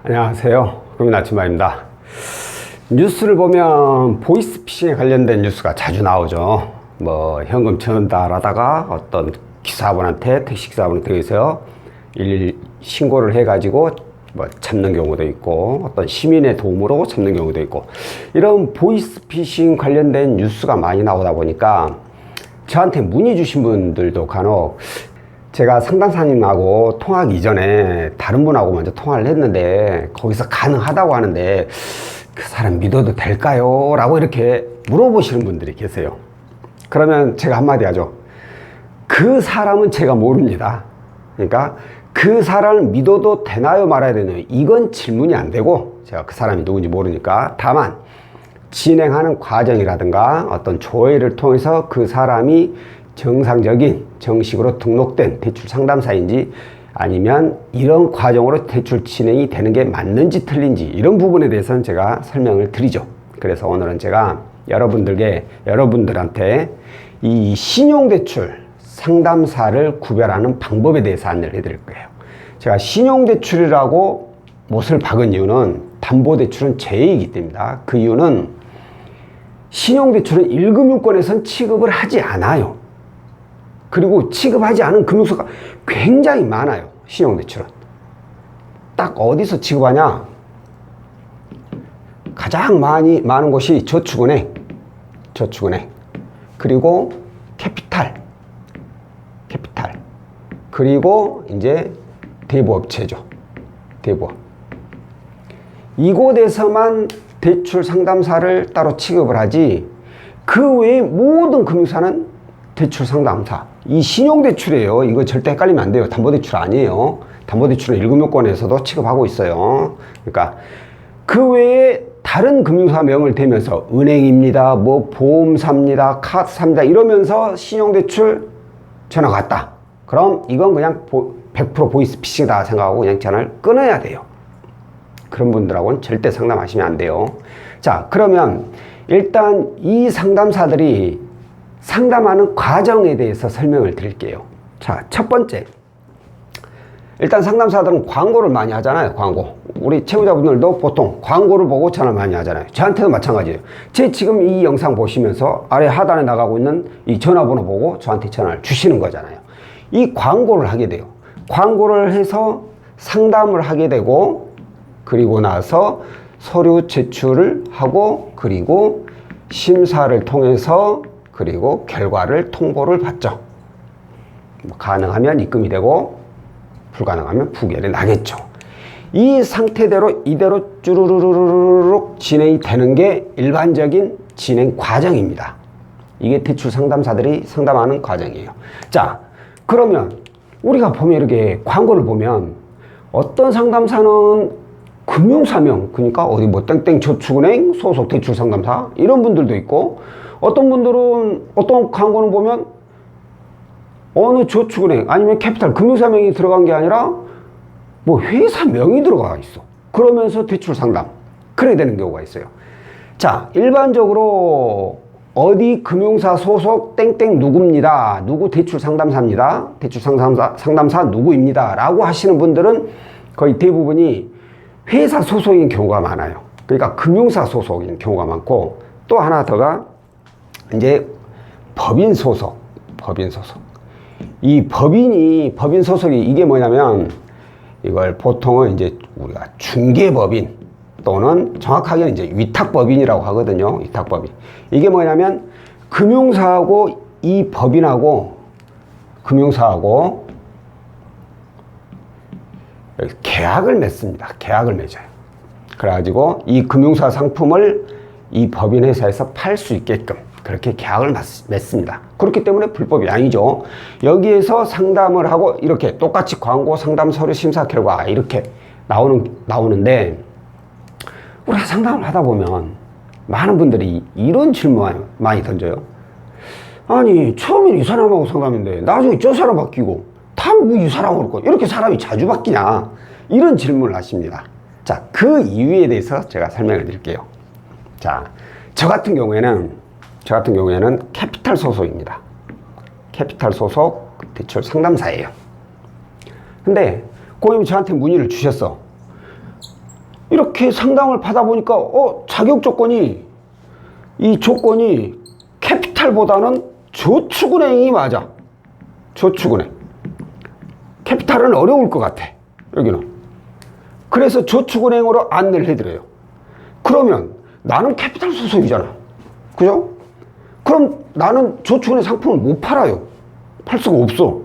안녕하세요. 국민 아침마입니다. 뉴스를 보면 보이스피싱에 관련된 뉴스가 자주 나오죠. 뭐 현금 전달하다가 어떤 기사분한테, 택시기사분한테 의해서 신고를 해가지고 뭐 잡는 경우도 있고, 어떤 시민의 도움으로 잡는 경우도 있고, 이런 보이스피싱 관련된 뉴스가 많이 나오다 보니까 저한테 문의 주신 분들도 간혹, 제가 상담사님하고 통화하기 이전에 다른 분하고 먼저 통화를 했는데 거기서 가능하다고 하는데 그 사람 믿어도 될까요? 라고 이렇게 물어보시는 분들이 계세요. 그러면 제가 한마디 하죠. 그 사람은 제가 모릅니다. 그러니까 그 사람을 믿어도 되나요? 말아야 되나요? 이건 질문이 안 되고, 제가 그 사람이 누군지 모르니까, 다만 진행하는 과정이라든가 어떤 조회를 통해서 그 사람이 정상적인 정식으로 등록된 대출 상담사인지, 아니면 이런 과정으로 대출 진행이 되는 게 맞는지 틀린지, 이런 부분에 대해서는 제가 설명을 드리죠. 그래서 오늘은 제가 여러분들한테 이 신용대출 상담사를 구별하는 방법에 대해서 안내를 해드릴 거예요. 제가 신용대출이라고 못을 박은 이유는 담보대출은 제외이기 때문입니다. 그 이유는 신용대출은 1금융권에선 취급을 하지 않아요. 그리고 취급하지 않은 금융사가 굉장히 많아요. 신용대출은 딱 어디서 취급하냐? 가장 많은 곳이 저축은행, 그리고 캐피탈, 그리고 이제 대부업체죠. 대부업. 이곳에서만 대출 상담사를 따로 취급을 하지, 그 외에 모든 금융사는 대출 상담사, 이 신용대출이에요. 이거 절대 헷갈리면 안 돼요. 담보대출 아니에요. 담보대출은 1금융권에서도 취급하고 있어요. 그러니까 그 외에 다른 금융사 명을 대면서 은행입니다, 뭐 보험사입니다, 카드사입니다 이러면서 신용대출 전화가 왔다. 그럼 이건 그냥 100% 보이스피싱이다 생각하고 그냥 전화를 끊어야 돼요. 그런 분들하고는 절대 상담하시면 안 돼요. 자, 그러면 일단 이 상담사들이 상담하는 과정에 대해서 설명을 드릴게요. 자, 첫 번째, 일단 상담사들은 광고를 많이 하잖아요. 광고. 우리 채무자분들도 보통 광고를 보고 전화를 많이 하잖아요. 저한테도 마찬가지예요. 제 지금 이 영상 보시면서 아래 하단에 나가고 있는 이 전화번호 보고 저한테 전화를 주시는 거잖아요. 이 광고를 하게 돼요. 광고를 해서 상담을 하게 되고, 그리고 나서 서류 제출을 하고, 그리고 심사를 통해서, 그리고 결과를 통보를 받죠. 가능하면 입금이 되고 불가능하면 부결이 나겠죠. 이 상태대로 이대로 쭈루루루룩 진행이 되는 게 일반적인 진행 과정입니다. 이게 대출 상담사들이 상담하는 과정이에요. 자, 그러면 우리가 보면 이렇게 광고를 보면 어떤 상담사는 금융사명, 그러니까 어디 뭐 땡땡 저축은행 소속 대출 상담사 이런 분들도 있고, 어떤 분들은 어떤 광고는 보면 어느 저축은행 아니면 캐피탈 금융사명이 들어간 게 아니라 뭐 회사 명이 들어가 있어. 그러면서 대출 상담 그래야 되는 경우가 있어요. 자, 일반적으로 어디 금융사 소속 땡땡 누구입니다, 누구 대출 상담사입니다, 대출 상담사 누구입니다 라고 하시는 분들은 거의 대부분이 회사 소속인 경우가 많아요. 그러니까 금융사 소속인 경우가 많고, 또 하나 더가 이제 법인 소속. 이 법인 소속이 이게 뭐냐면, 이걸 보통은 이제 우리가 중개법인 또는 정확하게는 이제 위탁법인이라고 하거든요. 위탁법인. 이게 뭐냐면 금융사하고 이 법인하고 금융사하고 계약을 맺습니다. 계약을 맺어요. 그래가지고 이 금융사 상품을 이 법인 회사에서 팔 수 있게끔 그렇게 계약을 맺습니다. 그렇기 때문에 불법이 아니죠. 여기에서 상담을 하고 이렇게 똑같이 광고, 상담, 서류, 심사 결과 이렇게 나오는데, 우리가 상담을 하다 보면 많은 분들이 이런 질문을 많이 던져요. 아니, 처음엔 이 사람하고 상담인데 나중에 저 사람 바뀌고 다음에 뭐 이 사람으로 거 이렇게 사람이 자주 바뀌냐, 이런 질문을 하십니다. 자, 그 이유에 대해서 제가 설명을 드릴게요. 자, 저 같은 경우에는 캐피탈 소속입니다. 캐피탈 소속 대출 상담사예요. 근데 고객님이 저한테 문의를 주셨어. 이렇게 상담을 받아보니까 자격 조건이 이 조건이 캐피탈보다는 저축은행이 맞아. 저축은행. 캐피탈은 어려울 것 같아. 여기는. 그래서 저축은행으로 안내를 해드려요. 그러면 나는 캐피탈 소속이잖아. 그죠? 그럼 나는 저축은행 상품을 못 팔아요. 팔 수가 없어.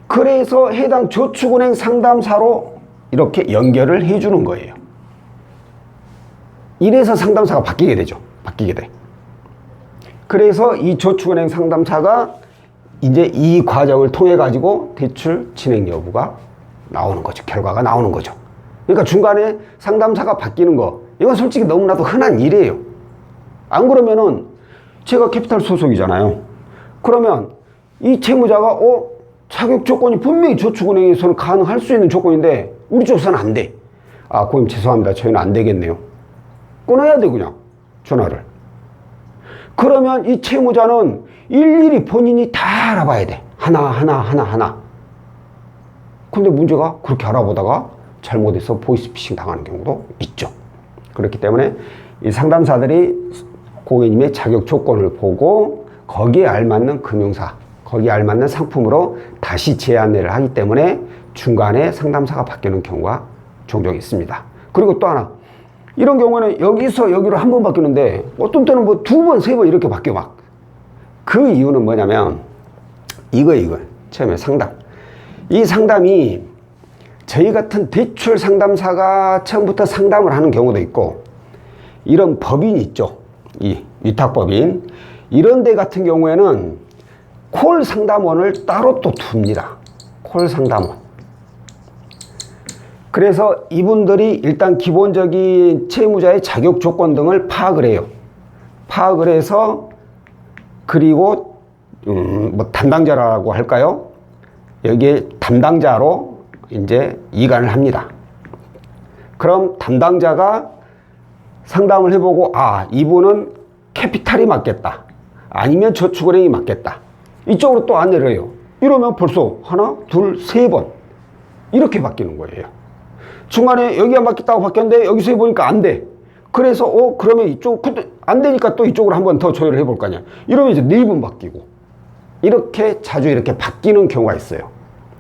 그래서 해당 저축은행 상담사로 이렇게 연결을 해주는 거예요. 이래서 상담사가 바뀌게 되죠. 바뀌게 돼. 그래서 이 저축은행 상담사가 이제 이 과정을 통해 가지고 대출 진행 여부가 나오는 거죠. 결과가 나오는 거죠. 그러니까 중간에 상담사가 바뀌는 거, 이건 솔직히 너무나도 흔한 일이에요. 안 그러면은 제가 캐피탈 소속이잖아요. 그러면 이 채무자가 자격 조건이 분명히 저축은행에서는 가능할 수 있는 조건인데 우리 쪽에서는 안 돼. 아, 고객님 죄송합니다. 저희는 안 되겠네요. 끊어야 돼, 그냥 전화를. 그러면 이 채무자는 일일이 본인이 다 알아봐야 돼. 하나. 근데 문제가 그렇게 알아보다가 잘못해서 보이스피싱 당하는 경우도 있죠. 그렇기 때문에 이 상담사들이 고객님의 자격 조건을 보고 거기에 알맞는 금융사, 거기에 알맞는 상품으로 다시 재안내를 하기 때문에 중간에 상담사가 바뀌는 경우가 종종 있습니다. 그리고 또 하나, 이런 경우는 여기서 여기로 한 번 바뀌는데 어떤 때는 뭐 두 번, 세 번 이렇게 바뀌어 막. 그 이유는 뭐냐면 이거 처음에 상담. 이 상담이 저희 같은 대출 상담사가 처음부터 상담을 하는 경우도 있고, 이런 법인이 있죠. 이 위탁법인. 이런 데 같은 경우에는 콜 상담원을 따로 또 둡니다. 콜 상담원. 그래서 이분들이 일단 기본적인 채무자의 자격 조건 등을 파악을 해요. 파악을 해서, 그리고 뭐 담당자라고 할까요? 여기에 담당자로 이제 이관을 합니다. 그럼 담당자가 상담을 해보고, 아, 이분은 캐피탈이 맞겠다, 아니면 저축은행이 맞겠다, 이쪽으로 또 안내를 해요. 이러면 벌써 하나, 둘, 세 번 이렇게 바뀌는 거예요. 중간에 여기가 맞겠다고 바뀌었는데 여기서 해보니까 안 돼. 그래서 그러면 이쪽, 근데 안 되니까 또 이쪽으로 한 번 더 조율을 해볼 거 아니야. 이러면 이제 네 번 바뀌고, 이렇게 자주 이렇게 바뀌는 경우가 있어요.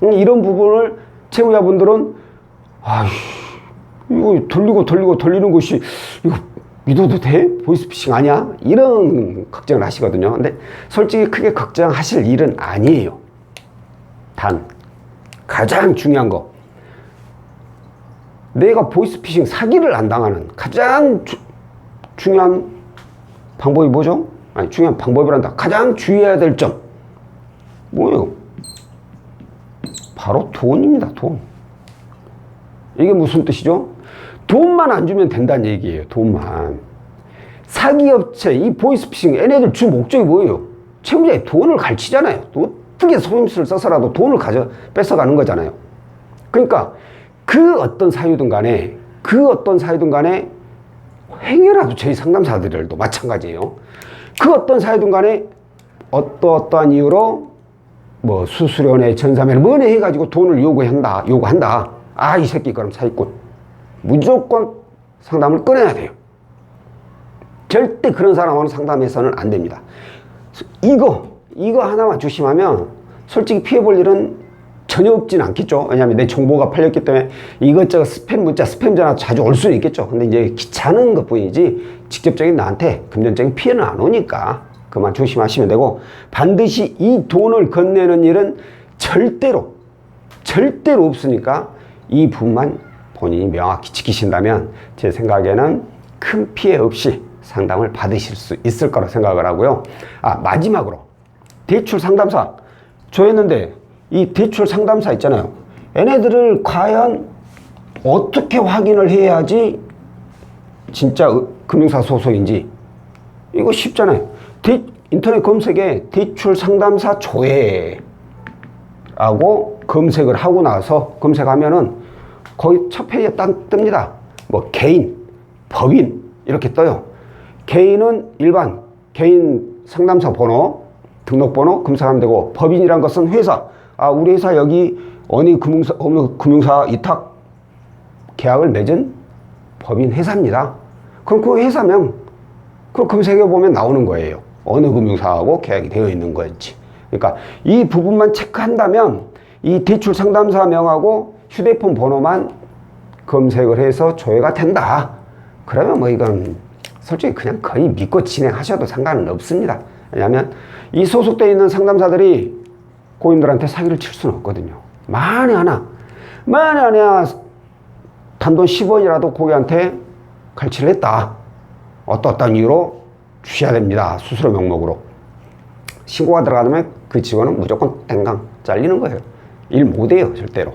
이런 부분을 채무자분들은 이거 돌리는 것이 이거 믿어도 돼? 보이스피싱 아니야? 이런 걱정을 하시거든요. 근데 솔직히 크게 걱정하실 일은 아니에요. 단 가장 중요한 거, 내가 보이스피싱 사기를 안 당하는 가장 중요한 방법이 뭐죠? 아니, 중요한 방법이란다. 가장 주의해야 될 점 뭐예요? 바로 돈입니다. 돈. 이게 무슨 뜻이죠? 돈만 안 주면 된다는 얘기예요. 돈만. 사기업체, 이 보이스피싱, 얘네들 주 목적이 뭐예요? 채무자의 돈을 갈치잖아요. 어떻게 속임수를 써서라도 돈을 뺏어가는 거잖아요. 그러니까 그 어떤 사유든 간에 행여라도 저희 상담사들도 마찬가지예요. 그 어떤 사유든 간에 어떠한 이유로 뭐 수수료네, 전사면에 뭐네 해가지고 돈을 요구한다. 아, 이 새끼 그럼 사기꾼. 무조건 상담을 끊어야 돼요. 절대 그런 사람하고는 상담해서는 안 됩니다. 이거 하나만 조심하면 솔직히 피해볼 일은 전혀 없진 않겠죠. 왜냐하면 내 정보가 팔렸기 때문에 이것저것 스팸 문자, 스팸 전화 자주 올 수는 있겠죠. 근데 이제 귀찮은 것 뿐이지 직접적인 나한테 금전적인 피해는 안 오니까 그만 조심하시면 되고, 반드시 이 돈을 건네는 일은 절대로 없으니까 이 부분만 본인이 명확히 지키신다면 제 생각에는 큰 피해 없이 상담을 받으실 수 있을 거라 생각을 하고요. 마지막으로 대출 상담사 조였는데, 이 대출 상담사 있잖아요. 얘네들을 과연 어떻게 확인을 해야지 진짜 금융사 소속인지, 이거 쉽잖아요. 인터넷 검색에 대출 상담사 조회라고 검색을 하고 나서 검색하면은 거의 첫 페이지에 딱 뜹니다. 뭐 개인, 법인 이렇게 떠요. 개인은 일반 개인 상담사 번호, 등록번호 검색하면 되고, 법인이란 것은 회사, 우리 회사 여기 어느 금융사 위탁 계약을 맺은 법인 회사입니다. 그럼 그 회사명, 그걸 검색해 보면 나오는 거예요. 어느 금융사하고 계약이 되어 있는 건지. 그러니까 이 부분만 체크한다면 이 대출 상담사명하고 휴대폰 번호만 검색을 해서 조회가 된다. 그러면 뭐 이건 솔직히 그냥 거의 믿고 진행하셔도 상관은 없습니다. 왜냐하면 이 소속되어 있는 상담사들이 고객님들한테 사기를 칠 수는 없거든요. 만에 하나 단돈 10원이라도 고객한테 갈취를 했다. 어떠한 이유로 주셔야 됩니다. 수수료 명목으로. 신고가 들어가면 그 직원은 무조건 땡강 잘리는 거예요. 일 못해요, 절대로.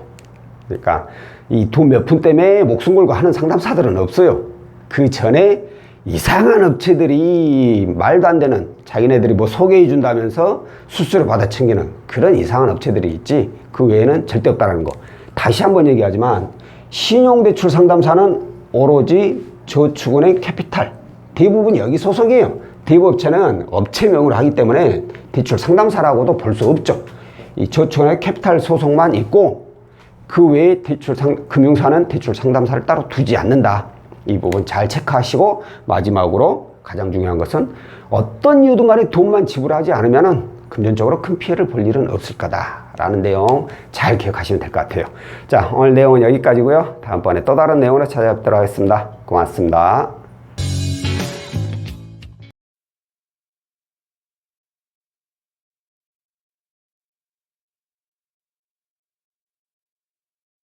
그러니까 이 돈 몇 푼 때문에 목숨 걸고 하는 상담사들은 없어요. 그 전에 이상한 업체들이 말도 안 되는, 자기네들이 뭐 소개해 준다면서 수수료 받아 챙기는 그런 이상한 업체들이 있지, 그 외에는 절대 없다는 거. 다시 한번 얘기하지만 신용대출 상담사는 오로지 저축은행 캐피탈, 대부분 여기 소속이에요. 대부업체는 업체명으로 하기 때문에 대출 상담사라고도 볼 수 없죠. 이 저축은행 캐피탈 소속만 있고 그 외에 금융사는 대출 상담사를 따로 두지 않는다. 이 부분 잘 체크하시고, 마지막으로 가장 중요한 것은 어떤 이유든 간에 돈만 지불하지 않으면 금전적으로 큰 피해를 볼 일은 없을 거다라는 내용 잘 기억하시면 될 것 같아요. 자, 오늘 내용은 여기까지고요. 다음번에 또 다른 내용으로 찾아뵙도록 하겠습니다. 고맙습니다.